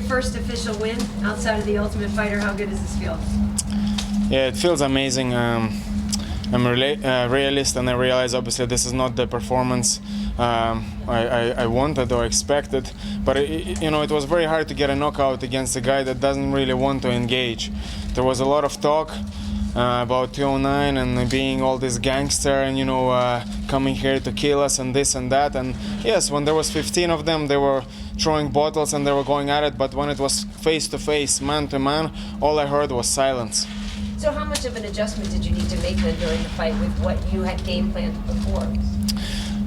your first official win outside of the Ultimate Fighter. How good does this feel? Yeah, it feels amazing. I'm a realist, and I realize obviously this is not the performance I wanted or expected. But it was very hard to get a knockout against a guy that doesn't really want to engage. There was a lot of talk about 209 and being all this gangster and coming here to kill us and this and that. And yes, when there was 15 of them, they were throwing bottles and they were going at it. But when it was face to face, man to man, all I heard was silence. So how much of an adjustment did you need to make then during the fight with what you had game planned before?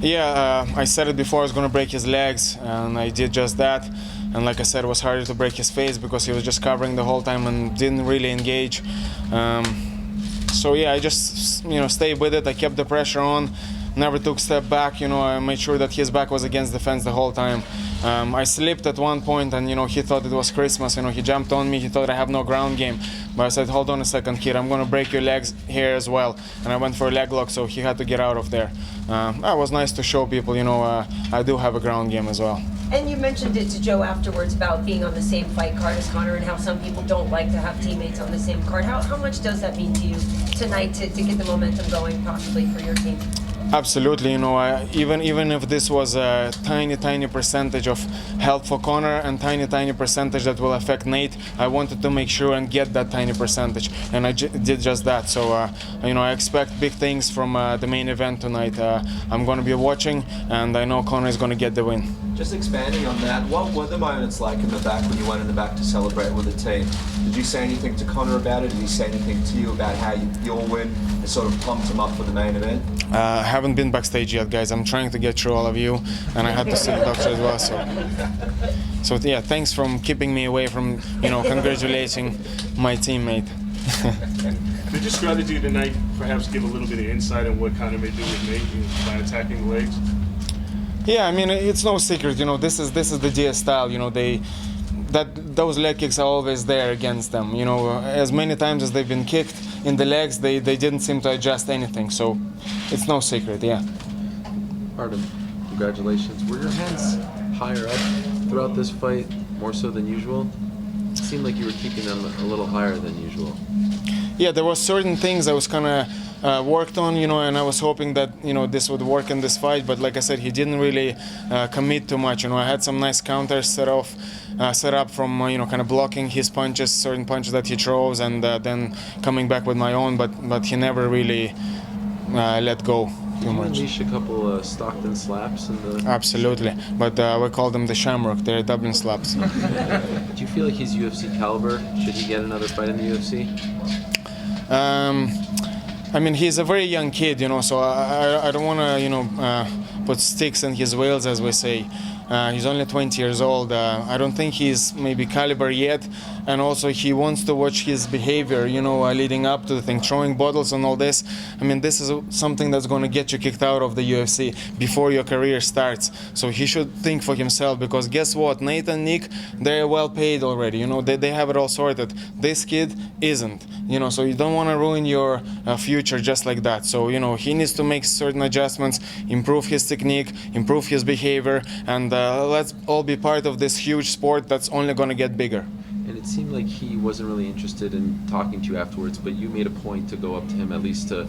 Yeah, I said it before I was going to break his legs, and I did just that. And like I said, it was harder to break his face because he was just covering the whole time and didn't really engage. So yeah, I just stayed with it. I kept the pressure on, never took a step back. I made sure that his back was against the fence the whole time. I slipped at one point, and he thought it was Christmas. He jumped on me. He thought I have no ground game. But I said, hold on a second, kid. I'm going to break your legs here as well. And I went for a leg lock, so he had to get out of there. It was nice to show people, I do have a ground game as well. And you mentioned it to Joe afterwards about being on the same fight card as Conor and how some people don't like to have teammates on the same card. How much does that mean to you tonight to get the momentum going possibly for your team? Absolutely, even if this was a tiny percentage of help for Conor and tiny percentage that will affect Nate, I wanted to make sure and get that tiny percentage, and I did just that. So I expect big things from the main event tonight. I'm going to be watching, and I know Conor is going to get the win. Just expanding on that, what were the moments like in the back when you went in the back to celebrate with the team? Did you say anything to Conor about it? Did he say anything to you about how your win has sort of pumped him up for the main event? I haven't been backstage yet, guys. I'm trying to get through all of you, and I had to see the doctor as well. So yeah, thanks for keeping me away from congratulating my teammate. Did your strategy tonight perhaps give a little bit of insight on what Conor may do with Nate by attacking the legs? Yeah, I mean, it's no secret. This is the DS style. Those leg kicks are always there against them. As many times as they've been kicked in the legs, they didn't seem to adjust anything. So it's no secret. Yeah. Artem, congratulations. Were your hands higher up throughout this fight, more so than usual? It seemed like you were keeping them a little higher than usual. Yeah, there were certain things I was kind of worked on, and I was hoping that this would work in this fight. But like I said, he didn't really commit too much. I had some nice counters set up from kind of blocking his punches, certain punches that he throws, and then coming back with my own. But he never really let go too much. Did you unleash a couple Stockton slaps in the? Absolutely, but we call them the Shamrock. They're Dublin slaps. Do you feel like he's UFC caliber? Should he get another fight in the UFC? I mean, he's a very young kid, so I don't want to, put sticks in his wheels, as we say. He's only 20 years old. I don't think he's maybe caliber yet, and also he wants to watch his behavior, leading up to the thing, throwing bottles and all this. I mean, this is something that's going to get you kicked out of the UFC before your career starts. So he should think for himself, because guess what? Nate and Nick, they're well paid already. They have it all sorted. This kid isn't. So you don't want to ruin your future just like that. So he needs to make certain adjustments, improve his technique, improve his behavior, and let's all be part of this huge sport that's only going to get bigger. And it seemed like he wasn't really interested in talking to you afterwards, but you made a point to go up to him, at least to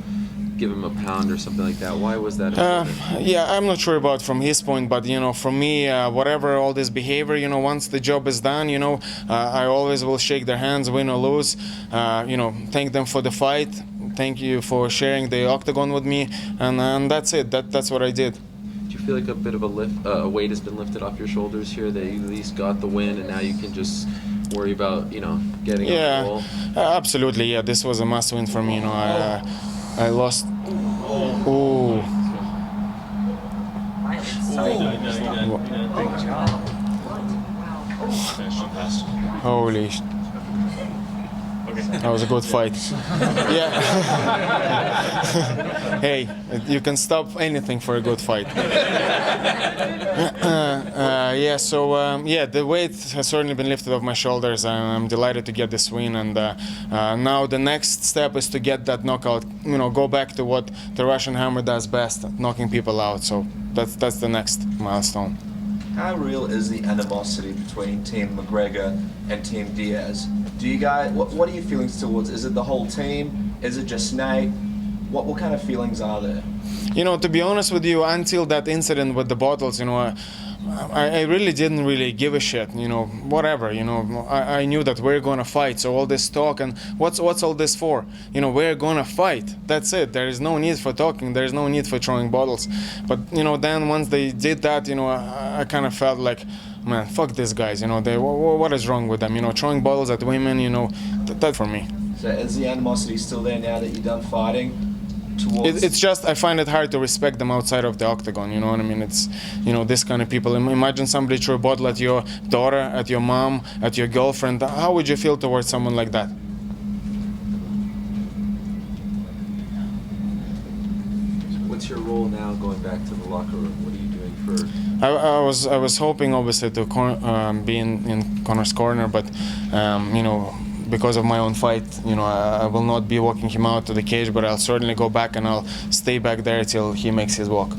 give him a pound or something like that. Why was that important? Yeah, I'm not sure about from his point, but for me, whatever all this behavior, once the job is done, I always will shake their hands, win or lose. Thank them for the fight. Thank you for sharing the octagon with me, and that's it. That's what I did. Do you feel like a bit of a weight has been lifted off your shoulders here, that you at least got the win and now you can just worry about getting on the wall? Absolutely. Yeah, this was a must win for me. I lost. Ooh. Holy. That was a good fight. Yeah. Hey, you can stop anything for a good fight. The weight has certainly been lifted off my shoulders. I'm delighted to get this win, and now the next step is to get that knockout. Go back to what the Russian Hammer does best, knocking people out. So that's the next milestone. How real is the animosity between Team McGregor and Team Diaz? Do you guys, what are your feelings towards? Is it the whole team? Is it just Nate? What kind of feelings are there? You know, to be honest with you, until that incident with the bottles, you know, I really didn't really give a shit, you know, whatever, you know, I knew that we're gonna fight, so all this talk and what's all this for? You know, we're gonna fight, that's it, there is no need for talking, there is no need for throwing bottles. But, you know, then once they did that, you know, I kind of felt like, man, fuck these guys, you know, what is wrong with them, you know, throwing bottles at women, you know, that for me. So is the animosity still there now that you're done fighting? Towards... It's just I find it hard to respect them outside of the octagon. You know what I mean? It's, you know, this kind of people. Imagine somebody threw a bottle at your daughter, at your mom, at your girlfriend. How would you feel towards someone like that? What's your role now going back to the locker room? What are you doing for? I was hoping obviously to be in Conor's corner, but you know, because of my own fight, you know, I will not be walking him out to the cage, but I'll certainly go back and I'll stay back there till he makes his walk.